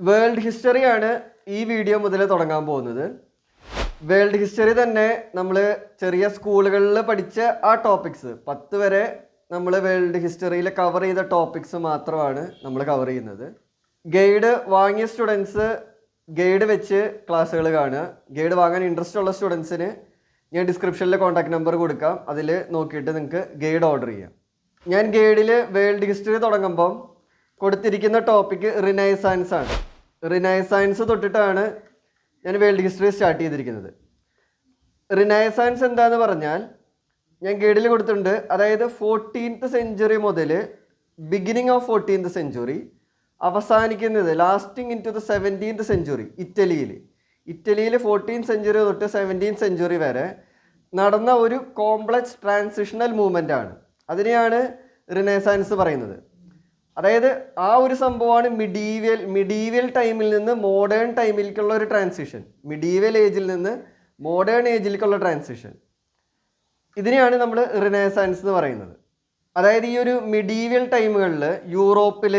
World ഹിസ്റ്ററിയാണ് ഈ video മുതൽ തുടങ്ങാൻ പോകുന്നത്. വേൾഡ് ഹിസ്റ്ററി തന്നെ നമ്മൾ ചെറിയ സ്കൂളുകളിൽ പഠിച്ച ആ ടോപ്പിക്സ് 10 വരെ നമ്മൾ വേൾഡ് ഹിസ്റ്ററിയിൽ കവർ ചെയ്ത ടോപ്പിക്സ് മാത്രമാണ് നമ്മൾ കവർ ചെയ്യുന്നത്. ഗൈഡ് വാങ്ങിയ സ്റ്റുഡൻസ് ഗൈഡ് വെച്ച് ക്ലാസ്സുകൾ കാണുക. ഗൈഡ് വാങ്ങാൻ ഇൻട്രസ്റ്റ് ഉള്ള സ്റ്റുഡൻസിന് ഞാൻ ഡിസ്ക്രിപ്ഷനിൽ കോൺടാക്ട് നമ്പർ കൊടുക്കാം. അതിൽ നോക്കിയിട്ട് നിങ്ങൾക്ക് ഗൈഡ് ഓർഡർ ചെയ്യാം. ഞാൻ ഗൈഡിൽ വേൾഡ് ഹിസ്റ്ററി തുടങ്ങുമ്പം കൊടുത്തിരിക്കുന്ന ടോപ്പിക്ക് റിനൈസാൻസ് ആണ്. റിനൈസാൻസ് തൊട്ടിട്ടാണ് ഞാൻ വേൾഡ് ഹിസ്റ്ററി സ്റ്റാർട്ട് ചെയ്തിരിക്കുന്നത്. റിനൈസാൻസ് എന്താന്ന് പറഞ്ഞാൽ ഞാൻ ഗൈഡിൽ കൊടുത്തിട്ടുണ്ട്. അതായത് 14th സെഞ്ച്വറി മുതൽ ബിഗിനിങ് ഓഫ് 14th സെഞ്ച്വറി അവസാനിക്കുന്നത് lasting into the 17th century ഇറ്റലിയിൽ 14th സെഞ്ച്വറി തൊട്ട് 17th സെഞ്ച്വറി വരെ നടന്ന ഒരു കോംപ്ലക്സ് ട്രാൻസിഷണൽ മൂവ്മെൻ്റ് ആണ്. അതിനെയാണ് റിനൈസാൻസ് പറയുന്നത്. അതായത് ആ ഒരു സംഭവമാണ് മിഡീവിയൽ ടൈമിൽ നിന്ന് മോഡേൺ ടൈമിലേക്കുള്ള ഒരു ട്രാൻസിഷൻ. മിഡീവിയൽ ഏജിൽ നിന്ന് മോഡേൺ ഏജിലേക്കുള്ള ട്രാൻസിഷൻ, ഇതിനെയാണ് നമ്മൾ റിനൈസാൻസ് എന്ന് പറയുന്നത്. അതായത് ഈ ഒരു മിഡീവിയൽ ടൈമുകളിൽ യൂറോപ്പിൽ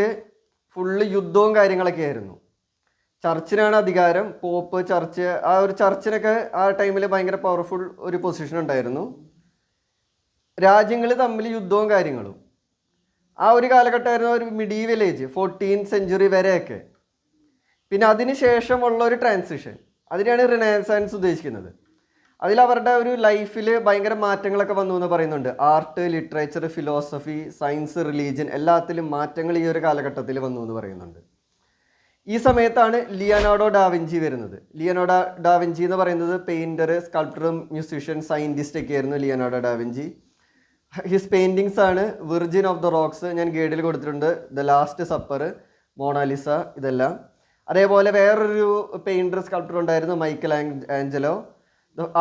ഫുള്ള് യുദ്ധവും കാര്യങ്ങളൊക്കെ ആയിരുന്നു. ചർച്ചിനാണ് അധികാരം. പോപ്പ്, ചർച്ച്, ആ ഒരു ചർച്ചിനൊക്കെ ആ ടൈമിൽ ഭയങ്കര പവർഫുൾ ഒരു പൊസിഷൻ ഉണ്ടായിരുന്നു. രാജ്യങ്ങൾ തമ്മിൽ യുദ്ധവും കാര്യങ്ങളും. ആ ഒരു കാലഘട്ടമായിരുന്നു ഒരു മിഡീവിയൽ ഏജ് 14th സെഞ്ച്വറി വരെയൊക്കെ. പിന്നെ അതിന് ശേഷമുള്ള ഒരു ട്രാൻസിഷൻ, അതിനെയാണ് റിനൈസാൻസ് ഉദ്ദേശിക്കുന്നത്. അതിൽ അവരുടെ ഒരു ലൈഫിൽ ഭയങ്കര മാറ്റങ്ങളൊക്കെ വന്നു എന്ന് പറയുന്നുണ്ട്. Art, literature, philosophy, science, religion എല്ലാത്തിലും മാറ്റങ്ങൾ ഈ ഒരു കാലഘട്ടത്തിൽ വന്നു എന്ന് പറയുന്നുണ്ട്. ഈ സമയത്താണ് ലിയനാർഡോ ഡാവിഞ്ചി വരുന്നത്. ലിയനാർഡോ ഡാവിഞ്ചി എന്ന് പറയുന്നത് പെയിൻറ്റർ, സ്കൾപ്റ്റർ, മ്യൂസീഷ്യൻ, സയൻറ്റിസ്റ്റ് ഒക്കെ ആയിരുന്നു ലിയനാർഡോ ഡാവിഞ്ചി. ഹിസ് പെയിൻറ്റിങ്സ് ആണ് വിർജിൻ ഓഫ് ദ റോക്സ്, ഞാൻ ഗൈഡിൽ കൊടുത്തിട്ടുണ്ട്, ദ ലാസ്റ്റ് സപ്പർ, മോണാലിസ, ഇതെല്ലാം. അതേപോലെ വേറൊരു പെയിൻറ്റർ, സ്കൾപ്റ്റർ ഉണ്ടായിരുന്നു, മൈക്കൽ ആഞ്ചലോ,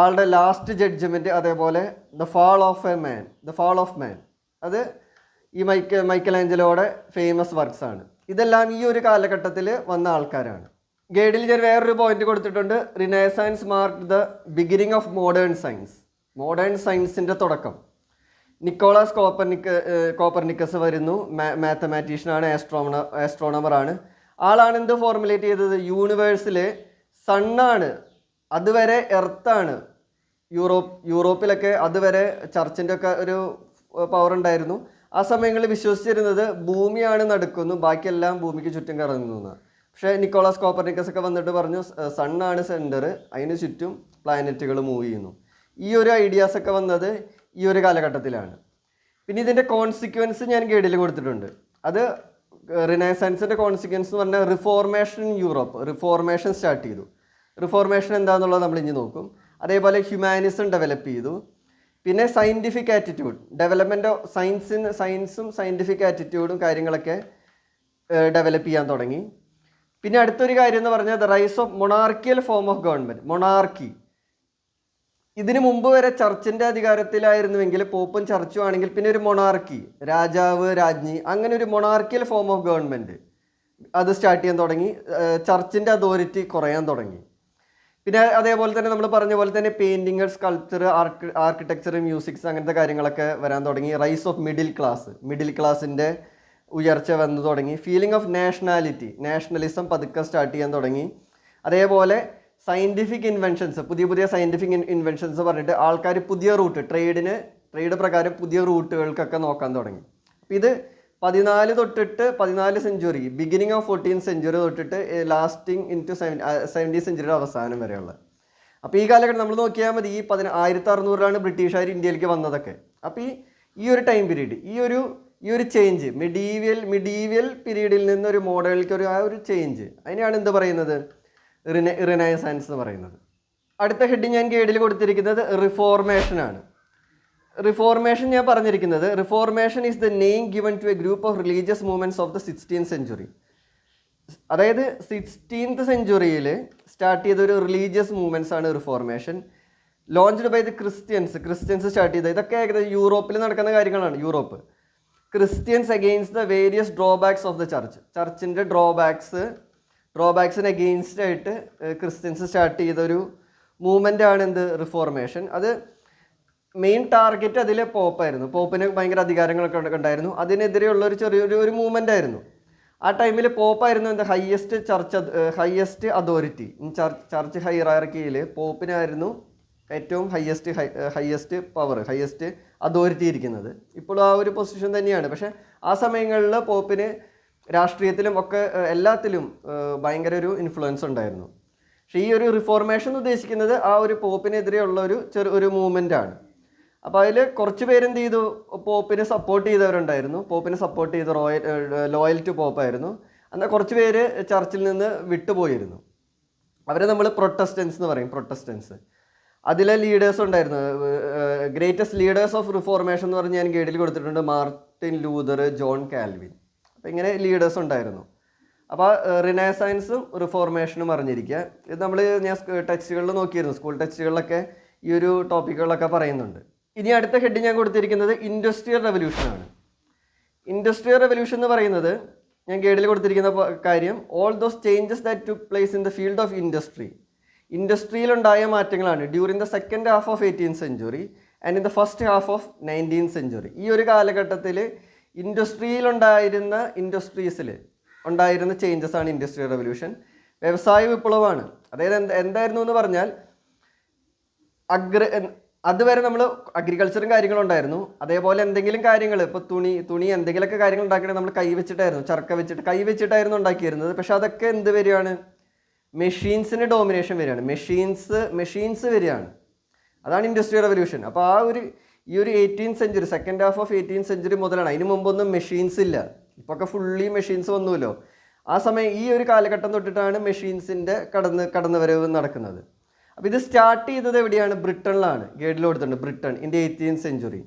ആളുടെ ലാസ്റ്റ് ജഡ്ജ്മെൻറ്റ്. അതേപോലെ ദ ഫാൾ ഓഫ് മാൻ, അത് ഈ മൈക്കൽ ആഞ്ചലോയുടെ ഫേമസ് വർക്ക്സ് ആണ്. ഇതെല്ലാം ഈ ഒരു കാലഘട്ടത്തിൽ വന്ന ആൾക്കാരാണ്. ഗൈഡിൽ ഞാൻ വേറൊരു പോയിന്റ് കൊടുത്തിട്ടുണ്ട്. Renaissance mark the beginning of modern science. Modern സയൻസിൻ്റെ തുടക്കം. നിക്കോളാസ് കോപ്പർനിക്കസ് വരുന്നു. മാത്തമാറ്റീഷ്യനാണ്, ആസ്ട്രോണമറാണ്. ആളാണ് എന്ത് ഫോർമുലേറ്റ് ചെയ്തത്? യൂണിവേഴ്സിൽ സണ്ണാണ്, അതുവരെ എർത്താണ്. യൂറോപ്പിലൊക്കെ അതുവരെ ചർച്ചിൻ്റെ ഒക്കെ ഒരു പവർ ഉണ്ടായിരുന്നു. ആ സമയങ്ങളിൽ വിശ്വസിച്ചിരുന്നത് ഭൂമിയാണ് നടക്കുന്നു, ബാക്കിയെല്ലാം ഭൂമിക്ക് ചുറ്റും കറങ്ങുന്നു. പക്ഷേ നിക്കോളാസ് കോപ്പർനിക്കസ് ഒക്കെ വന്നിട്ട് പറഞ്ഞു സണ്ണാണ് സെൻറ്റർ, അതിന് ചുറ്റും പ്ലാനറ്റുകൾ മൂവ് ചെയ്യുന്നു. ഈ ഒരു ഐഡിയാസൊക്കെ വന്നത് ഈ ഒരു കാലഘട്ടത്തിലാണ്. പിന്നെ ഇതിൻ്റെ കോൺസിക്വൻസ് ഞാൻ ഗൈഡിൽ കൊടുത്തിട്ടുണ്ട്. അത് റിനൈസാൻസിൻ്റെ കോൺസിക്വൻസ് എന്ന് പറഞ്ഞാൽ reformation in Europe. Reformation start ചെയ്തു. റിഫോർമേഷൻ എന്താണെന്നുള്ളത് നമ്മൾ ഇനി നോക്കും. അതേപോലെ ഹ്യൂമാനിസം ഡെവലപ്പ് ചെയ്തു. പിന്നെ സയൻറ്റിഫിക് ആറ്റിറ്റ്യൂഡ്, ഡെവലപ്മെൻറ്റ് ഓഫ് സയൻസും സയൻറ്റിഫിക് ആറ്റിറ്റ്യൂഡും കാര്യങ്ങളൊക്കെ ഡെവലപ്പ് ചെയ്യാൻ തുടങ്ങി. പിന്നെ അടുത്തൊരു കാര്യം എന്ന് പറഞ്ഞാൽ the rise of monarchial form of government. Monarchy ഇതിനു മുമ്പ് വരെ ചർച്ചിൻ്റെ അധികാരത്തിലായിരുന്നുവെങ്കിൽ, പോപ്പും ചർച്ചും ആണെങ്കിൽ പിന്നെ ഒരു മൊണാർക്കി, രാജാവ്, രാജ്ഞി, അങ്ങനെ ഒരു മൊണാർക്കിയൽ ഫോം ഓഫ് ഗവൺമെൻറ് അത് സ്റ്റാർട്ട് ചെയ്യാൻ തുടങ്ങി. ചർച്ചിൻ്റെ അതോറിറ്റി കുറയാൻ തുടങ്ങി. പിന്നെ അതേപോലെ തന്നെ നമ്മൾ പറഞ്ഞ പോലെ തന്നെ പെയിൻറ്റിങ്, സ്കൾപ്ചർ, ആർക്കിടെക്ചർ, മ്യൂസിക്സ്, അങ്ങനത്തെ കാര്യങ്ങളൊക്കെ വരാൻ തുടങ്ങി. റൈസ് ഓഫ് മിഡിൽ ക്ലാസിൻ്റെ ഉയർച്ച വന്നു തുടങ്ങി. ഫീലിംഗ് ഓഫ് നാഷണലിസം പതുക്കെ സ്റ്റാർട്ട് ചെയ്യാൻ തുടങ്ങി. അതേപോലെ സയൻറ്റിഫിക് ഇൻവെൻഷൻസ്, പുതിയ സയൻറ്റിഫിക് ഇൻവെൻഷൻസ് പറഞ്ഞിട്ട് ആൾക്കാർ പുതിയ റൂട്ട്, ട്രേഡ് പ്രകാരം പുതിയ റൂട്ടുകൾക്കൊക്കെ നോക്കാൻ തുടങ്ങി. അപ്പോൾ ഇത് 14 century, beginning of 14th century തൊട്ടിട്ട് ലാസ്റ്റിംഗ് ഇൻ ടു 17th സെഞ്ച്വറിയുടെ അവസാനം വരെയുള്ള. അപ്പോൾ ഈ കാലഘട്ടം നമ്മൾ നോക്കിയാൽ മതി. ഈ 1600-ലാണ് ബ്രിട്ടീഷുകാർ ഇന്ത്യയിലേക്ക് വന്നതൊക്കെ. അപ്പോൾ ഈ ഒരു ടൈം പീരീഡ്, ഈ ഒരു ചേഞ്ച്, മിഡീവിയൽ പീരീഡിൽ നിന്നൊരു മോഡേണിലേക്ക് ആ ഒരു ചേഞ്ച്, അതിനെയാണ് എന്ത് പറയുന്നത്? റിനൈസാൻസ് എന്ന് പറയുന്നത്. അടുത്ത ഹെഡ് ഞാൻ ഗൈഡിൽ കൊടുത്തിരിക്കുന്നത് റിഫോർമേഷനാണ്. റിഫോർമേഷൻ ഞാൻ പറഞ്ഞിരിക്കുന്നത്, reformation is the name given to a group of religious movements of the 16th century. അതായത് 16th സെഞ്ച്വറിയിൽ സ്റ്റാർട്ട് ചെയ്ത ഒരു റിലീജിയസ് മൂവ്മെൻറ്റ്സ് ആണ് reformation. Launched by the Christians start ചെയ്ത. ഇതൊക്കെ ഏകദേശം യൂറോപ്പിൽ നടക്കുന്ന കാര്യങ്ങളാണ്. Europe Christians against the various drawbacks of the ചർച്ചിൻ്റെ ഡ്രോബാക്സിന് അഗെയിൻസ്റ്റ് ആയിട്ട് ക്രിസ്ത്യൻസ് സ്റ്റാർട്ട് ചെയ്തൊരു മൂവ്മെൻ്റ് ആണ് എന്ത്? റിഫോർമേഷൻ. അത് മെയിൻ ടാർഗറ്റ് അതിൽ പോപ്പായിരുന്നു. പോപ്പിന് ഭയങ്കര അധികാരങ്ങളൊക്കെ ഉണ്ടായിരുന്നു. അതിനെതിരെയുള്ള ഒരു ചെറിയൊരു മൂവ്മെൻ്റ് ആയിരുന്നു. ആ ടൈമിൽ പോപ്പായിരുന്നു എന്താ ഹയസ്റ്റ് അതോറിറ്റി. ചർച്ച് ഹൈറാർക്കിയിൽ പോപ്പിനായിരുന്നു ഏറ്റവും ഹയസ്റ്റ് പവർ, ഹയസ്റ്റ് അതോറിറ്റി ഇരിക്കുന്നത്. ഇപ്പോഴും ആ ഒരു പൊസിഷൻ തന്നെയാണ്. പക്ഷെ ആ സമയങ്ങളിൽ പോപ്പിന് രാഷ്ട്രീയത്തിലും ഒക്കെ എല്ലാത്തിലും ഭയങ്കര ഒരു ഇൻഫ്ലുവൻസ് ഉണ്ടായിരുന്നു. പക്ഷേ ഈ ഒരു റിഫോർമേഷൻ ഉദ്ദേശിക്കുന്നത് ആ ഒരു പോപ്പിനെതിരെയുള്ള ഒരു മൂവ്മെൻ്റ് ആണ്. അപ്പോൾ അതിൽ കുറച്ച് പേരെന്ത് ചെയ്തു, പോപ്പിനെ സപ്പോർട്ട് ചെയ്തവരുണ്ടായിരുന്നു. പോപ്പിനെ സപ്പോർട്ട് ചെയ്ത് ലോയൽ ടു പോപ്പായിരുന്നു. എന്നാൽ കുറച്ച് പേര് ചർച്ചിൽ നിന്ന് വിട്ടുപോയിരുന്നു. അവരെ നമ്മൾ പ്രൊട്ടസ്റ്റൻസ് എന്ന് പറയും. പ്രൊട്ടസ്റ്റൻസ് അതിലെ ലീഡേഴ്സ് ഉണ്ടായിരുന്നു. ഗ്രേറ്റസ്റ്റ് ലീഡേഴ്സ് ഓഫ് റിഫോർമേഷൻ എന്ന് പറഞ്ഞ് ഞാൻ ഗൈഡിൽ കൊടുത്തിട്ടുണ്ട്. Martin Luther, John Calvin. അപ്പോൾ ഇങ്ങനെ ലീഡേഴ്സ് ഉണ്ടായിരുന്നു. അപ്പോൾ റിനൈസൻസും റിഫോർമേഷനും അറിഞ്ഞിരിക്കുക. ഇത് ഞാൻ ടെക്സ്റ്റുകളിൽ നോക്കിയിരുന്നു. സ്കൂൾ ടെക്സ്റ്റുകളിലൊക്കെ ഈ ഒരു ടോപ്പിക്കുകളൊക്കെ പറയുന്നുണ്ട്. ഇനി അടുത്ത ഹെഡ് ഞാൻ കൊടുത്തിരിക്കുന്നത് ഇൻഡസ്ട്രിയൽ റെവല്യൂഷനാണ്. ഇൻഡസ്ട്രിയൽ റെവല്യൂഷൻ എന്ന് പറയുന്നത് ഞാൻ ഗൈഡിൽ കൊടുത്തിരിക്കുന്ന കാര്യം, all those changes that took place in the field of industry. ഇൻഡസ്ട്രിയിലുണ്ടായ മാറ്റങ്ങളാണ് during the second half of 18th century and in the first half of 19th century. ഈ ഒരു കാലഘട്ടത്തിൽ ഇൻഡസ്ട്രീസിൽ ഉണ്ടായിരുന്ന ചേഞ്ചസ് ആണ് ഇൻഡസ്ട്രിയൽ റെവല്യൂഷൻ. വ്യവസായ വിപ്ലവമാണ്. അതായത് എന്തായിരുന്നു എന്ന് പറഞ്ഞാൽ, അതുവരെ നമ്മൾ അഗ്രികൾച്ചറും കാര്യങ്ങളും ഉണ്ടായിരുന്നു. അതേപോലെ എന്തെങ്കിലും കാര്യങ്ങൾ, ഇപ്പോൾ തുണി എന്തെങ്കിലുമൊക്കെ കാര്യങ്ങൾ ഉണ്ടാക്കണേ നമ്മൾ കൈവച്ചിട്ടായിരുന്നു ഉണ്ടാക്കിയിരുന്നത്. പക്ഷെ അതൊക്കെ എന്ത് വരികയാണ്, മെഷീൻസിന് ഡോമിനേഷൻ വരികയാണ്. മെഷീൻസ് വരികയാണ്. അതാണ് ഇൻഡസ്ട്രിയൽ റെവല്യൂഷൻ. അപ്പോൾ ഈ ഒരു 18th century, second half of 18th century മുതലാണ്. അതിന് മുമ്പൊന്നും മെഷീൻസ് ഇല്ല. ഇപ്പോൾ ഒക്കെ ഫുള്ളി മെഷീൻസ് വന്നുവല്ലോ. ആ സമയം ഈ ഒരു കാലഘട്ടം തൊട്ടിട്ടാണ് മെഷീൻസിൻ്റെ കടന്നുവരവ് നടക്കുന്നത്. അപ്പോൾ ഇത് സ്റ്റാർട്ട് ചെയ്തത് എവിടെയാണ്? ബ്രിട്ടനിലാണ്. ഗൈഡിൽ കൊടുത്തിട്ടുണ്ട് Britain in the 18th century.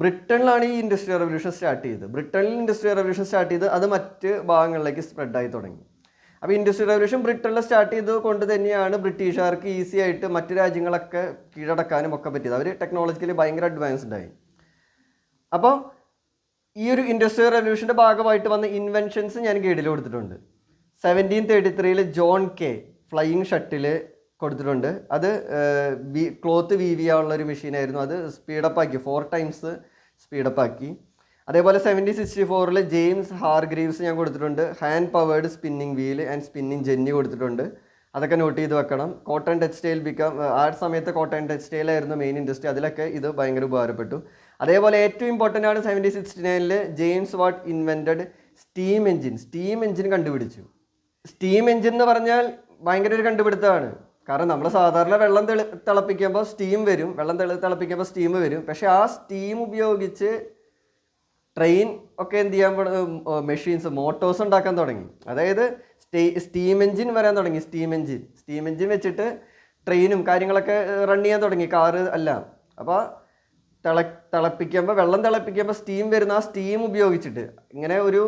ബ്രിട്ടനിലാണ് ഈ ഇൻഡസ്ട്രിയൽ റെവല്യൂഷൻ സ്റ്റാർട്ട് ചെയ്തത്. ബ്രിട്ടനിൽ ഇൻഡസ്ട്രിയൽ റെവല്യൂഷൻ സ്റ്റാർട്ട് ചെയ്ത് അത് മറ്റ് ഭാഗങ്ങളിലേക്ക് സ്പ്രെഡായി തുടങ്ങി. അപ്പോൾ ഇൻഡസ്ട്രിയൽ റെവല്യൂഷൻ ബ്രിട്ടനിൽ സ്റ്റാർട്ട് ചെയ്തത് കൊണ്ട് തന്നെയാണ് ബ്രിട്ടീഷുകാർക്ക് ഈസി ആയിട്ട് മറ്റ് രാജ്യങ്ങളൊക്കെ കീഴടക്കാനും ഒക്കെ പറ്റിയത്. അവർ ടെക്നോളജിക്കലി ഭയങ്കര അഡ്വാൻസ്ഡ് ആയി. അപ്പോൾ ഈ ഒരു ഇൻഡസ്ട്രിയൽ റെവല്യൂഷൻ്റെ ഭാഗമായിട്ട് വന്ന ഇൻവെൻഷൻസ് ഞാൻ ഗൈഡിൽ കൊടുത്തിട്ടുണ്ട്. 1733 ജോൺ കെ ഫ്ലൈയിങ് ഷട്ടിൽ കൊടുത്തിട്ടുണ്ട്. അത് ക്ലോത്ത് വീവ് ചെയ്യാനുള്ളൊരു മെഷീനായിരുന്നു. അത് സ്പീഡപ്പ് ആക്കി, 4 times സ്പീഡപ്പ് ആക്കി. അതേപോലെ 1764 ജെയിംസ് ഹാർഗ്രീവ്സ് ഞാൻ കൊടുത്തിട്ടുണ്ട്. Hand powered spinning wheel and spinning jenny കൊടുത്തിട്ടുണ്ട്. അതൊക്കെ നോട്ട് ചെയ്ത് വെക്കണം. കോട്ടൺ ടെക്സ്റ്റൈൽ ആ സമയത്ത് കോട്ടൺ ടെക്സ്റ്റൈൽ ആയിരുന്നു മെയിൻ ഇൻഡസ്ട്രി. അതിലൊക്കെ ഇത് ഭയങ്കര ഉപകാരപ്പെട്ടു. അതേപോലെ ഏറ്റവും ഇമ്പോർട്ടൻ്റ് ആണ് 1769 James Watt invented steam engine കണ്ടുപിടിച്ചു. സ്റ്റീം എഞ്ചിൻ എന്ന് പറഞ്ഞാൽ ഭയങ്കര ഒരു കണ്ടുപിടുത്തമാണ്. കാരണം നമ്മൾ സാധാരണ വെള്ളം തിളപ്പിക്കുമ്പോൾ സ്റ്റീം വരും, തിളപ്പിക്കുമ്പോൾ സ്റ്റീം വരും. പക്ഷേ ആ സ്റ്റീം ഉപയോഗിച്ച് ട്രെയിൻ ഒക്കെ എന്ത് ചെയ്യാൻ മെഷീൻസ്, മോട്ടോഴ്സ് ഉണ്ടാക്കാൻ തുടങ്ങി. അതായത് സ്റ്റീം എഞ്ചിൻ വരാൻ തുടങ്ങി. സ്റ്റീം എഞ്ചിൻ വെച്ചിട്ട് ട്രെയിനും കാര്യങ്ങളൊക്കെ റൺ ചെയ്യാൻ തുടങ്ങി, കാറ് അല്ല. അപ്പോൾ വെള്ളം തിളപ്പിക്കുമ്പോൾ സ്റ്റീം വരുന്ന ആ സ്റ്റീം ഉപയോഗിച്ചിട്ട് ഇങ്ങനെ ഒരു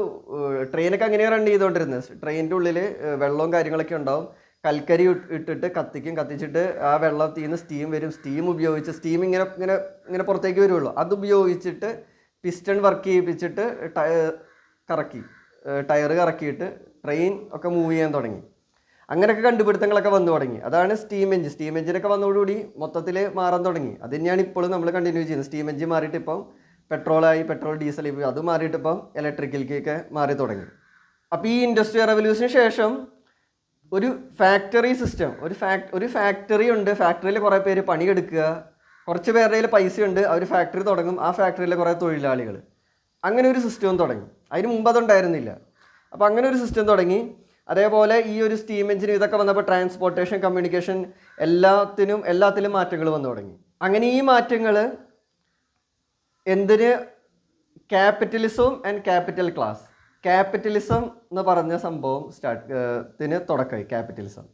ട്രെയിനൊക്കെ അങ്ങനെയാണ് റൺ ചെയ്തുകൊണ്ടിരുന്നത്. ട്രെയിനിൻ്റെ ഉള്ളിൽ വെള്ളവും കാര്യങ്ങളൊക്കെ ഉണ്ടാവും. കൽക്കരി ഇട്ടിട്ട് കത്തിച്ചിട്ട് ആ വെള്ളത്തിൽ നിന്ന് സ്റ്റീം വരും. സ്റ്റീം ഉപയോഗിച്ച് സ്റ്റീം ഇങ്ങനെ പുറത്തേക്ക് വരുള്ളൂ. അത് ഉപയോഗിച്ചിട്ട് പിസ്റ്റൺ വർക്ക് ചെയ്യിപ്പിച്ചിട്ട് ടയർ കറക്കിയിട്ട് ട്രെയിൻ ഒക്കെ മൂവ് ചെയ്യാൻ തുടങ്ങി. അങ്ങനെയൊക്കെ കണ്ടുപിടുത്തങ്ങളൊക്കെ വന്നു തുടങ്ങി. അതാണ് സ്റ്റീം എഞ്ചിനൊക്കെ വന്നതോടുകൂടി മൊത്തത്തിൽ മാറാൻ തുടങ്ങി. അത് തന്നെയാണ് ഇപ്പോഴും നമ്മൾ കണ്ടിന്യൂ ചെയ്യുന്നത്. സ്റ്റീം എഞ്ചിൻ മാറിയിട്ട് ഇപ്പം പെട്രോൾ ഡീസൽ അത് മാറിയിട്ട് ഇപ്പം ഇലക്ട്രിക്കലിലേക്കൊക്കെ മാറി തുടങ്ങി. അപ്പോൾ ഈ ഇൻഡസ്ട്രിയൽ റെവല്യൂഷന് ശേഷം ഒരു ഫാക്ടറി സിസ്റ്റം, ഒരു ഫാക്ടറി ഉണ്ട്. ഫാക്ടറിയിൽ കുറേ പേര് പണിയെടുക്കുക, കുറച്ച് പേരുടെ കയ്യിൽ പൈസയുണ്ട്, അവർ ഫാക്ടറി തുടങ്ങും. ആ ഫാക്ടറിയിലെ കുറേ തൊഴിലാളികൾ, അങ്ങനെ ഒരു സിസ്റ്റവും തുടങ്ങി. അതിന് മുമ്പ് അതുണ്ടായിരുന്നില്ല. അപ്പോൾ അങ്ങനെ ഒരു സിസ്റ്റം തുടങ്ങി. അതേപോലെ ഈ ഒരു സ്റ്റീം എഞ്ചിൻ ഇതൊക്കെ വന്നപ്പോൾ ട്രാൻസ്പോർട്ടേഷൻ, കമ്മ്യൂണിക്കേഷൻ എല്ലാത്തിലും മാറ്റങ്ങൾ വന്നു തുടങ്ങി. അങ്ങനെ ഈ മാറ്റങ്ങൾ എന്തിന്? ക്യാപിറ്റലിസവും ആൻഡ് ക്യാപിറ്റൽ ക്ലാസ്. ക്യാപിറ്റലിസം എന്ന് പറഞ്ഞ സംഭവം തുടക്കമായി. ക്യാപിറ്റലിസം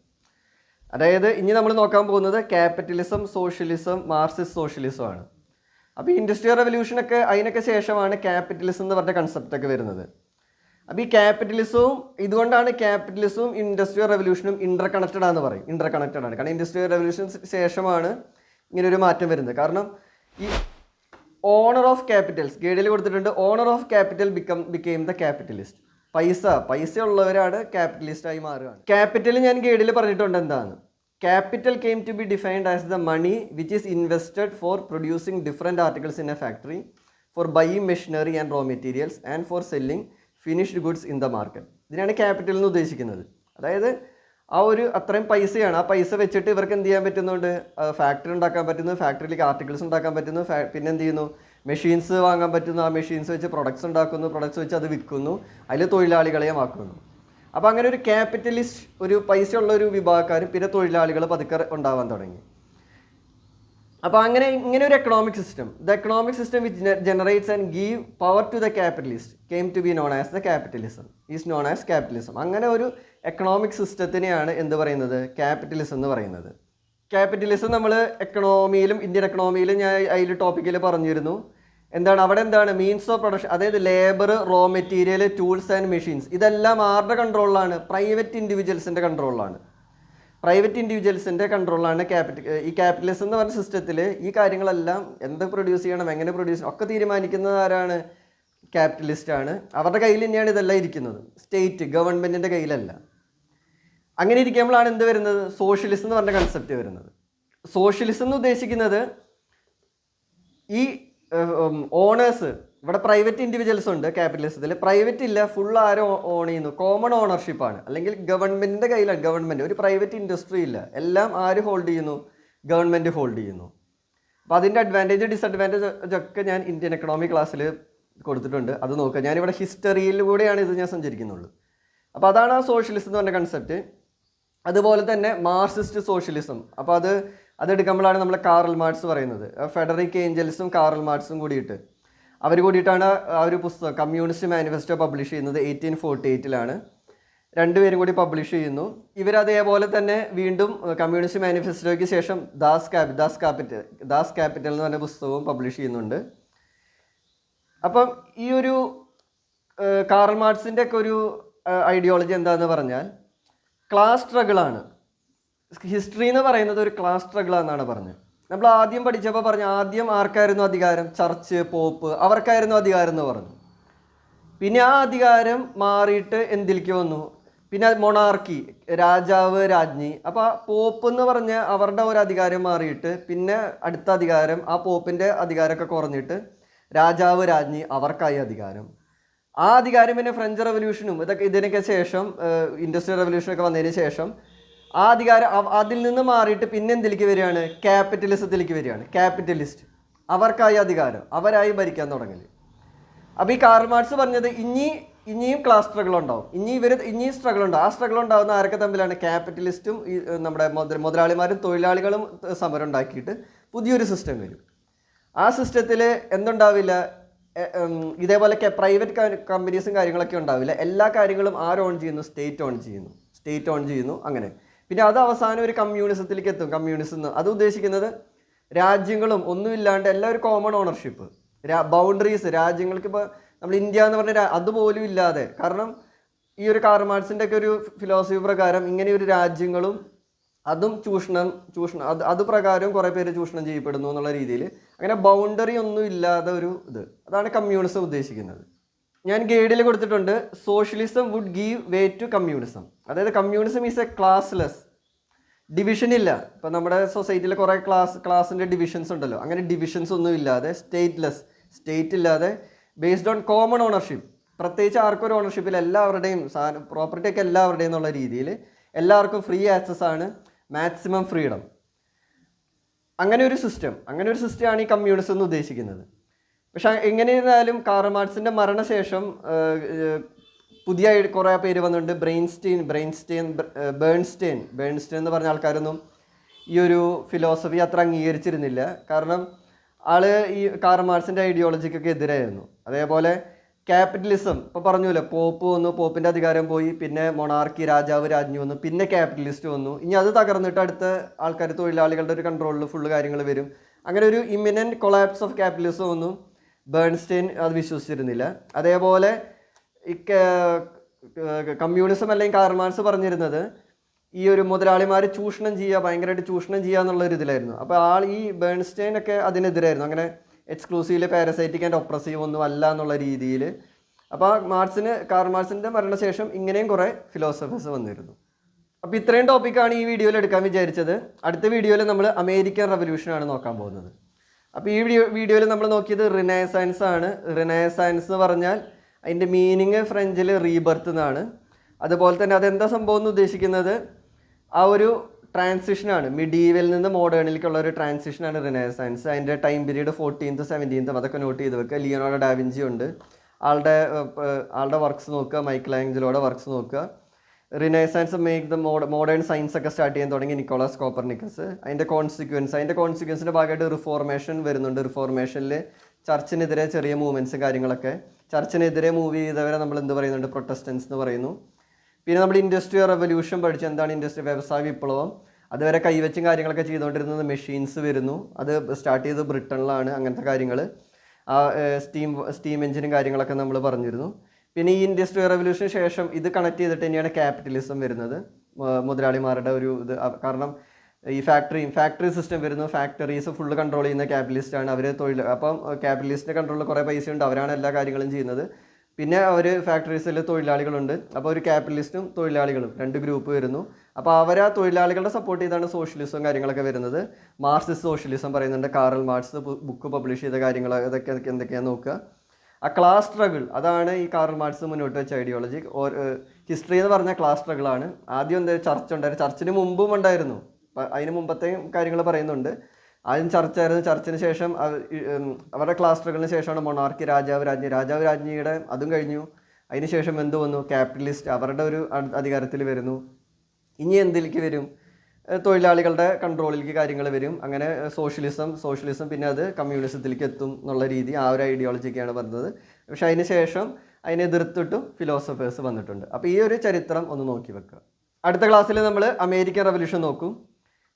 അതായത് ഇനി നമ്മൾ നോക്കാൻ പോകുന്നത് ക്യാപിറ്റലിസം, സോഷ്യലിസം, മാർക്സിസ്റ്റ് സോഷ്യലിസം ആണ്. അപ്പോൾ ഈ ഇൻഡസ്ട്രിയൽ റെവല്യൂഷനൊക്കെ അതിനൊക്കെ ശേഷമാണ് ക്യാപിറ്റലിസം എന്ന് പറഞ്ഞ കൺസെപ്റ്റൊക്കെ വരുന്നത്. അപ്പോൾ ഈ ക്യാപിറ്റലിസവും ഇതുകൊണ്ടാണ് ക്യാപിറ്റലിസവും ഇൻഡസ്ട്രിയൽ റെവല്യൂഷനും ഇന്റർകണക്റ്റഡ് ആണെന്ന് പറയും. ഇന്റർകണക്റ്റഡ് ആണ് കാരണം ഇൻഡസ്ട്രിയൽ റെവല്യൂഷന് ശേഷമാണ് ഇങ്ങനൊരു മാറ്റം വരുന്നത്. കാരണം ഈ ഓണർ ഓഫ് ക്യാപിറ്റൽസ് ഗൈഡിൽ കൊടുത്തിട്ടുണ്ട്. Owner of capital became the capitalist. പൈസ ഉള്ളവരാണ് ക്യാപിറ്റലിസ്റ്റായി മാറുകയാണ്. ക്യാപിറ്റൽ ഞാൻ ഗൈഡിൽ പറഞ്ഞിട്ടുണ്ട് എന്താണ്. Capital came to be defined as the money which is invested for producing different articles in a factory, for buying machinery and raw materials and for selling finished goods in the market. ഇതിനാണ് capital എന്ന് ഉദ്ദേശിക്കുന്നത്. അതായത് ആ ഒരു അത്രയും പൈസയാണ്, ആ പൈസ വെച്ചിട്ട് ഇവർക്ക് എന്ത് ചെയ്യാൻ പറ്റുന്നുണ്ട്, ഫാക്ടറി ഉണ്ടാക്കാൻ പറ്റുന്നു, ഫാക്ടറിയിലേക്ക് ആർട്ടിക്കിൾസ് ഉണ്ടാക്കാൻ പറ്റുന്നു, പിന്നെ എന്ത് ചെയ്യുന്നു, മെഷീൻസ് വാങ്ങാൻ പറ്റുന്നു, ആ മെഷീൻസ് വെച്ച് പ്രൊഡക്ട്സ് ഉണ്ടാക്കുന്നു, പ്രൊഡക്ട്സ് വെച്ച് അത് വിൽക്കുന്നു, അതിൽ തൊഴിലാളികളെയും ആക്കുന്നു. അപ്പോൾ അങ്ങനെ ഒരു ക്യാപിറ്റലിസ്റ്റ്, ഒരു പൈസ ഉള്ള ഒരു വിഭാഗക്കാരും പിന്നെ തൊഴിലാളികൾ പതുക്കെ ഉണ്ടാവാൻ തുടങ്ങി. അപ്പോൾ ഇങ്ങനെ ഒരു economic system, the economic system which generates and give power to the capitalist came to be known as the capitalism, is known as capitalism. അങ്ങനെ ഒരു എക്കണോമിക് സിസ്റ്റത്തിനെയാണ് എന്ത് പറയുന്നത്, ക്യാപിറ്റലിസം എന്ന് പറയുന്നത്. ക്യാപിറ്റലിസം നമ്മൾ എക്കണോമിയിലും ഇന്ത്യൻ എക്കണോമിയിലും ഞാൻ അതിൽ ടോപ്പിക്കിൽ പറഞ്ഞിരുന്നു. അവിടെ എന്താണ് മീൻസ് ഓഫ് പ്രൊഡക്ഷൻ, അതായത് labour, raw material, tools and machines, ഇതെല്ലാം ആരുടെ കൺട്രോളിലാണ്, പ്രൈവറ്റ് ഇൻഡിവിജ്വൽസിൻ്റെ കൺട്രോളിലാണ്. പ്രൈവറ്റ് ഇൻഡിവിജ്വൽസിൻ്റെ കൺട്രോളിലാണ് ഈ ക്യാപിറ്റലിസം എന്ന് പറഞ്ഞ സിസ്റ്റത്തിൽ ഈ കാര്യങ്ങളെല്ലാം എന്ത് പ്രൊഡ്യൂസ് ചെയ്യണം, എങ്ങനെ പ്രൊഡ്യൂസ് ചെയ്യണം ഒക്കെ തീരുമാനിക്കുന്നത് ആരാണ്, ക്യാപിറ്റലിസ്റ്റ് ആണ്. അവരുടെ കയ്യിൽ തന്നെയാണ് ഇതെല്ലാം ഇരിക്കുന്നത്, സ്റ്റേറ്റ് ഗവൺമെൻറ്റിൻ്റെ കയ്യിലല്ല. അങ്ങനെ ഇരിക്കുമ്പോഴാണ് എന്ത് വരുന്നത്, സോഷ്യലിസം എന്ന് പറഞ്ഞ കൺസെപ്റ്റ് വരുന്നത്. സോഷ്യലിസം എന്ന് ഉദ്ദേശിക്കുന്നത് ഈ ഓണേഴ്സ്, ഇവിടെ പ്രൈവറ്റ് ഇൻഡിവിജ്വൽസ് ഉണ്ട് ക്യാപിറ്റലിസത്തിൽ, പ്രൈവറ്റ് ഇല്ല, ഫുൾ ആരും ഓൺ ചെയ്യുന്നു, കോമൺ ഓണർഷിപ്പാണ്, അല്ലെങ്കിൽ ഗവൺമെൻറ്റിൻ്റെ കയ്യിലാണ്. ഗവൺമെൻറ്, ഒരു പ്രൈവറ്റ് ഇൻഡസ്ട്രി ഇല്ല, എല്ലാം ആര് ഹോൾഡ് ചെയ്യുന്നു, ഗവൺമെൻറ് ഹോൾഡ് ചെയ്യുന്നു. അപ്പോൾ അതിൻ്റെ അഡ്വാൻറ്റേജ് ഡിസഡ്വാൻറ്റേജ് ഒക്കെ ഞാൻ ഇന്ത്യൻ എക്കണോമി ക്ലാസ്സിൽ കൊടുത്തിട്ടുണ്ട്, അത് നോക്കുക. ഞാനിവിടെ ഹിസ്റ്ററിയിലൂടെയാണ് ഇത് ഞാൻ സഞ്ചരിക്കുന്നുള്ളൂ. അപ്പോൾ അതാണ് ആ സോഷ്യലിസം എന്ന് പറഞ്ഞ കൺസെപ്റ്റ്. അതുപോലെ തന്നെ മാർക്സിസ്റ്റ് സോഷ്യലിസം, അപ്പോൾ അതെടുക്കുമ്പോഴാണ് നമ്മൾ കാറൽ മാർക്സ് പറയുന്നത്. ഫെഡറിക് ഏഞ്ചൽസും കാറൽ മാർക്സും കൂടിയിട്ട് അവർ കൂടിയിട്ടാണ് ആ ഒരു പുസ്തകം കമ്മ്യൂണിസ്റ്റ് മാനിഫെസ്റ്റോ പബ്ലിഷ് ചെയ്യുന്നത്. 1848 രണ്ടുപേരും കൂടി പബ്ലിഷ് ചെയ്യുന്നു. ഇവരതേപോലെ തന്നെ വീണ്ടും കമ്മ്യൂണിസ്റ്റ് മാനിഫെസ്റ്റോയ്ക്ക് ശേഷം ദാസ് ക്യാപിറ്റൽ എന്ന് പറഞ്ഞ പുസ്തകവും പബ്ലിഷ് ചെയ്യുന്നുണ്ട്. അപ്പം ഈ ഒരു കാറൽ മാർക്സിൻ്റെ ഒക്കെ ഒരു ഐഡിയോളജി എന്താണെന്ന് പറഞ്ഞാൽ ക്ലാസ് സ്ട്രഗിളാണ്. ഹിസ്റ്ററി എന്ന് പറയുന്നത് ഒരു ക്ലാസ് സ്ട്രഗിളാണെന്നാണ് പറഞ്ഞത്. നമ്മൾ ആദ്യം പഠിച്ചപ്പോൾ പറഞ്ഞു, ആദ്യം ആർക്കായിരുന്നു അധികാരം, ചർച്ച്, പോപ്പ്, അവർക്കായിരുന്നു അധികാരം എന്ന് പറഞ്ഞു. പിന്നെ ആ അധികാരം മാറിയിട്ട് എന്തിലേക്ക് വന്നു, പിന്നെ മൊണാർക്കി, രാജാവ്, രാജ്ഞി. അപ്പോൾ ആ പോപ്പ് എന്ന് പറഞ്ഞ അവരുടെ ഒരു അധികാരം മാറിയിട്ട് പിന്നെ അടുത്ത അധികാരം, ആ പോപ്പിൻ്റെ അധികാരമൊക്കെ കുറഞ്ഞിട്ട് രാജാവ്, രാജ്ഞി, അവർക്കായി അധികാരം. ആ അധികാരം പിന്നെ ഫ്രഞ്ച് റവല്യൂഷനും ഇതിനൊക്കെ ശേഷം, ഇൻഡസ്ട്രിയൽ റവല്യൂഷനൊക്കെ വന്നതിന് ശേഷം ആ അധികാരം അതിൽ നിന്ന് മാറിയിട്ട് പിന്നെ എന്തിലേക്ക് വരികയാണ്, ക്യാപിറ്റലിസത്തിലേക്ക് വരികയാണ്. ക്യാപിറ്റലിസ്റ്റ്, അവർക്കായി അധികാരം, അവരായി ഭരിക്കാൻ തുടങ്ങി. അപ്പോൾ ഈ കാറൽ മാർക്സ് പറഞ്ഞത് ഇനിയും ക്ലാസ് സ്ട്രഗിൾ ഉണ്ടാവും, ഇനിയും സ്ട്രഗിൾ ഉണ്ടാവും. ആ സ്ട്രഗിൾ ഉണ്ടാകുന്ന ആരൊക്കെ തമ്മിലാണ്, ക്യാപിറ്റലിസ്റ്റും ഈ നമ്മുടെ മുതലാളിമാരും തൊഴിലാളികളും സമരം ഉണ്ടാക്കിയിട്ട് പുതിയൊരു സിസ്റ്റം വരും. ആ സിസ്റ്റത്തിൽ എന്തുണ്ടാവില്ല, ഇതേപോലെ പ്രൈവറ്റ് കമ്പനീസും കാര്യങ്ങളൊക്കെ ഉണ്ടാവില്ല. എല്ലാ കാര്യങ്ങളും ആര് ഓൺ ചെയ്യുന്നു, സ്റ്റേറ്റ് ഓൺ ചെയ്യുന്നു. അങ്ങനെ പിന്നെ അത് അവസാനം ഒരു കമ്മ്യൂണിസത്തിലേക്ക് എത്തും. കമ്മ്യൂണിസം അത് ഉദ്ദേശിക്കുന്നത് രാജ്യങ്ങളും ഒന്നുമില്ലാണ്ട് എല്ലാവരും കോമൺ ഓണർഷിപ്പ്, ബൗണ്ടറീസ്, രാജ്യങ്ങൾക്ക് ഇപ്പോൾ നമ്മൾ ഇന്ത്യ എന്ന് പറഞ്ഞ അതുപോലും ഇല്ലാതെ. കാരണം ഈ ഒരു കാറൽ മാർക്സിൻ്റെ ഒക്കെ ഒരു ഫിലോസഫി പ്രകാരം ഇങ്ങനെ ഒരു രാജ്യങ്ങളും അതും ചൂഷണം അത് പ്രകാരം കുറേ പേര് ചൂഷണം ചെയ്യപ്പെടുന്നു എന്നുള്ള രീതിയിൽ അങ്ങനെ ബൗണ്ടറി ഒന്നും ഇല്ലാതെ ഒരു ഇത്, അതാണ് കമ്മ്യൂണിസം ഉദ്ദേശിക്കുന്നത്. ഞാൻ ഗൈഡിൽ കൊടുത്തിട്ടുണ്ട്, socialism would give way to communism. അതായത് communism is a classless, division ഇല്ല. ഇപ്പം നമ്മുടെ സൊസൈറ്റിയിൽ കുറേ ക്ലാസിൻ്റെ ഡിവിഷൻസ് ഉണ്ടല്ലോ, അങ്ങനെ ഡിവിഷൻസ് ഒന്നും ഇല്ലാതെ, സ്റ്റേറ്റ് ഇല്ലാതെ, ബേസ്ഡ് ഓൺ കോമൺ ഓണർഷിപ്പ്, പ്രത്യേകിച്ച് ആർക്കും ഒരു ഓണർഷിപ്പിൽ എല്ലാവരുടെയും പ്രോപ്പർട്ടിയൊക്കെ എല്ലാവരുടെയും എന്നുള്ള രീതിയിൽ എല്ലാവർക്കും ഫ്രീ ആക്സസ് ആണ്, മാക്സിമം ഫ്രീഡം. അങ്ങനെ ഒരു സിസ്റ്റമാണ് ഈ കമ്മ്യൂണിസം എന്ന് ഉദ്ദേശിക്കുന്നത്. പക്ഷെ എങ്ങനെയിരുന്നാലും കാറൽ മാർക്സിൻ്റെ മരണശേഷം പുതിയ കുറേ പേര് വന്നിട്ടുണ്ട്. ബേൺസ്റ്റൈൻ എന്ന് പറഞ്ഞ ആൾക്കാരൊന്നും ഈ ഒരു ഫിലോസഫി അത്ര അംഗീകരിച്ചിരുന്നില്ല. കാരണം ആള് ഈ കാറൽ മാർക്സിൻ്റെ ഐഡിയോളജിക്കൊക്കെ എതിരായിരുന്നു. അതേപോലെ ക്യാപിറ്റലിസം ഇപ്പോൾ പറഞ്ഞല്ലോ, പോപ്പ് വന്നു, പോപ്പിൻ്റെ അധികാരം പോയി, പിന്നെ മൊണാർക്കി, രാജാവ്, രാജ്ഞി വന്നു, പിന്നെ ക്യാപിറ്റലിസ്റ്റ് വന്നു. ഇനി അത് തകർന്നിട്ട് അടുത്ത ആൾക്കാർ തൊഴിലാളികളുടെ ഒരു കൺട്രോളിൽ ഫുള്ള് കാര്യങ്ങൾ വരും. അങ്ങനെ ഒരു ഇമ്മിനൻറ്റ് കൊളാപ്സ് ഓഫ് ക്യാപിറ്റലിസം വന്നു. ബേൺസ്റ്റൈൻ അത് വിശ്വസിച്ചിരുന്നില്ല. അതേപോലെ ഈ കമ്മ്യൂണിസം അല്ലെങ്കിൽ കാറൽ മാർക്സ് പറഞ്ഞിരുന്നത് ഈ ഒരു മുതലാളിമാർ ഭയങ്കരമായിട്ട് ചൂഷണം ചെയ്യുക എന്നുള്ളൊരു ഇതിലായിരുന്നു. അപ്പോൾ ഈ ബേൺസ്റ്റൈൻ ഒക്കെ അതിനെതിരായിരുന്നു. അങ്ങനെ എക്സ്ക്ലൂസീവ്ലി പാരസൈറ്റിക് ആൻഡ് ഒപ്രസീവ് ഒന്നും അല്ല എന്നുള്ള രീതിയിൽ. അപ്പോൾ കാറൽ മാർക്സിൻ്റെ മരണശേഷം ഇങ്ങനെയും കുറേ ഫിലോസഫേഴ്സ് വന്നിരുന്നു. അപ്പോൾ ഇത്രയും ടോപ്പിക്കാണ് ഈ വീഡിയോയിൽ എടുക്കാൻ വിചാരിച്ചത്. അടുത്ത വീഡിയോയിൽ നമ്മൾ അമേരിക്കൻ റവല്യൂഷനാണ് നോക്കാൻ പോകുന്നത്. അപ്പോൾ ഈ വീഡിയോയിൽ നമ്മൾ നോക്കിയത് റിനൈസൻസ് ആണ്. റിനൈസൻസ് എന്ന് പറഞ്ഞാൽ അതിൻ്റെ മീനിങ് ഫ്രഞ്ചിൽ റീബർത്ത് എന്നാണ്. അതുപോലെ തന്നെ അതെന്താ സംഭവം എന്ന് ഉദ്ദേശിക്കുന്നത് ആ ഒരു ട്രാൻസിഷനാണ്, മിഡീവൽ നിന്ന് മോഡേണിലേക്കുള്ള ഒരു ട്രാൻസിഷനാണ് റിനൈസൻസ്. അതിൻ്റെ ടൈം പീരീഡ് 14th 17th അതൊക്കെ നോട്ട് ചെയ്ത് വെക്കുക. ലിയോണാർഡോ ഡാവിഞ്ചി ഉണ്ട്, ആളുടെ വർക്ക്സ് നോക്കുക, മൈക്കൽ ആഞ്ചലോയുടെ വർക്ക്സ് നോക്കുക. Renaissance make the modern science ഒക്കെ സ്റ്റാർട്ട് ചെയ്യാൻ തുടങ്ങി നിക്കോളാസ് കോപ്പർനിക്കസ്. അതിൻ്റെ കോൺസിക്വൻസിൻ്റെ ഭാഗമായിട്ട് റിഫോർമേഷൻ വരുന്നുണ്ട്. റിഫോർമേഷനിൽ ചർച്ചിനെതിരെ ചെറിയ മൂവ്മെൻറ്റ്സ് കാര്യങ്ങളൊക്കെ, ചർച്ചിനെതിരെ മൂവ് ചെയ്തവരെ നമ്മൾ എന്ത് പറയുന്നുണ്ട്, പ്രൊട്ടസ്റ്റൻസ് എന്ന് പറയുന്നു. പിന്നെ നമ്മൾ ഇൻഡസ്ട്രിയൽ റെവല്യൂഷൻ പഠിച്ചു. എന്താണ് വ്യവസായ വിപ്ലവം? അതുവരെ കൈവച്ചും കാര്യങ്ങളൊക്കെ ചെയ്തുകൊണ്ടിരുന്നത് മെഷീൻസ് വരുന്നു. അത് സ്റ്റാർട്ട് ചെയ്തത് ബ്രിട്ടനിലാണ്. അങ്ങനത്തെ കാര്യങ്ങൾ, ആ സ്റ്റീം എഞ്ചിനും കാര്യങ്ങളൊക്കെ നമ്മൾ പറഞ്ഞിരുന്നു. പിന്നെ ഈ ഇൻഡസ്ട്രിയൽ റെവല്യൂഷന് ശേഷം ഇത് കണക്ട് ചെയ്തിട്ട് തന്നെയാണ് ക്യാപിറ്റലിസം വരുന്നത്, മുതലാളിമാരുടെ ഒരു ഇത്. കാരണം ഈ ഫാക്ടറി സിസ്റ്റം വരുന്നു. ഫാക്ടറീസ് ഫുള്ള് കൺട്രോൾ ചെയ്യുന്ന ക്യാപിറ്റലിസ്റ്റാണ്. അവർ അപ്പം ക്യാപിറ്റലിസ്റ്റിൻ്റെ കൺട്രോളിൽ കുറേ പൈസയുണ്ട്, അവരാണ് എല്ലാ കാര്യങ്ങളും ചെയ്യുന്നത്. പിന്നെ അവർ ഫാക്ടറീസിൽ തൊഴിലാളികളുണ്ട്. അപ്പോൾ ഒരു ക്യാപിറ്റലിസ്റ്റും തൊഴിലാളികളും രണ്ട് ഗ്രൂപ്പ് വരുന്നു. അപ്പോൾ ആ തൊഴിലാളികളുടെ സപ്പോർട്ട് ചെയ്താണ് സോഷ്യലിസവും കാര്യങ്ങളൊക്കെ വരുന്നത്. മാർക്സിസ്റ്റ് സോഷ്യലിസം പറയുന്നുണ്ട്. കാറൽ മാർക്സ് ബുക്ക് പബ്ലിഷ് ചെയ്ത കാര്യങ്ങൾ അതൊക്കെ എന്തൊക്കെയാണെന്ന് നോക്കുക. ആ ക്ലാസ് സ്ട്രഗിൾ, അതാണ് ഈ കാറൽ മാർക്സ് മുന്നോട്ട് വെച്ച ഐഡിയോളജി. ഹിസ്റ്ററി എന്ന് പറഞ്ഞാൽ ക്ലാസ് സ്ട്രഗിളാണ്. ആദ്യം എന്താ ചർച്ച ഉണ്ടായിരുന്നു, ചർച്ചിന് മുമ്പും ഉണ്ടായിരുന്നു, അതിന് മുമ്പത്തെയും കാര്യങ്ങൾ പറയുന്നുണ്ട്. ആദ്യം ചർച്ചായിരുന്നു. ചർച്ചിന് ശേഷം അവരുടെ ക്ലാസ് സ്ട്രഗിളിന് ശേഷമാണ് മൊണാർക്കി, രാജാവ് രാജ്ഞിയുടെ അതും കഴിഞ്ഞു. അതിന് ശേഷം എന്ത് വന്നു, ക്യാപിറ്റലിസ്റ്റ് അവരുടെ ഒരു അധികാരത്തിൽ വരുന്നു. ഇനി എന്തിലേക്ക് വരും, തൊഴിലാളികളുടെ കൺട്രോളിലേക്ക് കാര്യങ്ങൾ വരും. അങ്ങനെ സോഷ്യലിസം പിന്നെ അത് കമ്മ്യൂണിസത്തിലേക്ക് എത്തും എന്നുള്ള രീതി, ആ ഒരു ഐഡിയോളജിയൊക്കെയാണ് പറഞ്ഞത്. പക്ഷെ അതിന് ശേഷം അതിനെ എതിർത്തിട്ടും ഫിലോസഫേഴ്സ് വന്നിട്ടുണ്ട്. അപ്പോൾ ഈ ഒരു ചരിത്രം ഒന്ന് നോക്കി വെക്കുക. അടുത്ത ക്ലാസ്സിൽ നമ്മൾ അമേരിക്കൻ റവല്യൂഷൻ നോക്കും.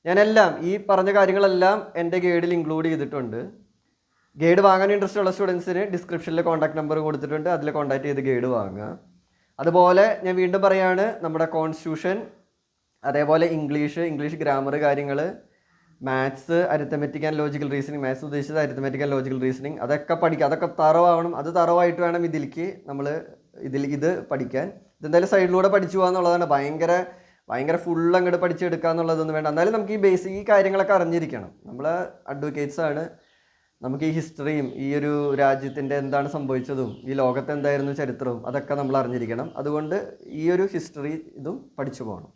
ഞാനെല്ലാം ഈ പറഞ്ഞ കാര്യങ്ങളെല്ലാം എൻ്റെ ഗൈഡിൽ ഇൻക്ലൂഡ് ചെയ്തിട്ടുണ്ട്. ഗൈഡ് വാങ്ങാൻ ഇൻട്രസ്റ്റ് ഉള്ള സ്റ്റുഡൻസിന് ഡിസ്ക്രിപ്ഷനിൽ കോൺടാക്ട് നമ്പർ കൊടുത്തിട്ടുണ്ട്, അതിൽ കോൺടാക്ട് ചെയ്ത് ഗൈഡ് വാങ്ങുക. അതുപോലെ ഞാൻ വീണ്ടും പറയാണ്, നമ്മുടെ കോൺസ്റ്റിറ്റ്യൂഷൻ, അതേപോലെ ഇംഗ്ലീഷ് ഗ്രാമർ കാര്യങ്ങൾ, maths, arithmetic and logical reasoning, maths ഉദ്ദേശിച്ചത് അരിത്തമെറ്റിക് ആൻഡ് ലോജിക്കൽ റീസണിങ്, അതൊക്കെ പഠിക്കുക. അതൊക്കെ തറവാവണം. അത് തറവായിട്ട് വേണം ഇത് പഠിക്കാൻ. ഇതെന്തായാലും സൈഡിലൂടെ പഠിച്ചു പോകാന്നുള്ളതാണ്. ഭയങ്കര ഫുൾ അങ്ങോട്ട് പഠിച്ചെടുക്കുക എന്നുള്ളതൊന്നും വേണ്ട. എന്നാലും നമുക്ക് ഈ കാര്യങ്ങളൊക്കെ അറിഞ്ഞിരിക്കണം. നമ്മൾ അഡ്വക്കേറ്റ്സ് ആണ്. നമുക്ക് ഈ ഹിസ്റ്ററിയും ഈ ഒരു രാജ്യത്തിൻ്റെ എന്താണ് സംഭവിച്ചതും ഈ ലോകത്ത് എന്തായിരുന്നു ചരിത്രവും അതൊക്കെ നമ്മൾ അറിഞ്ഞിരിക്കണം. അതുകൊണ്ട് ഈ ഒരു ഹിസ്റ്ററി ഇതും പഠിച്ചു പോകണം.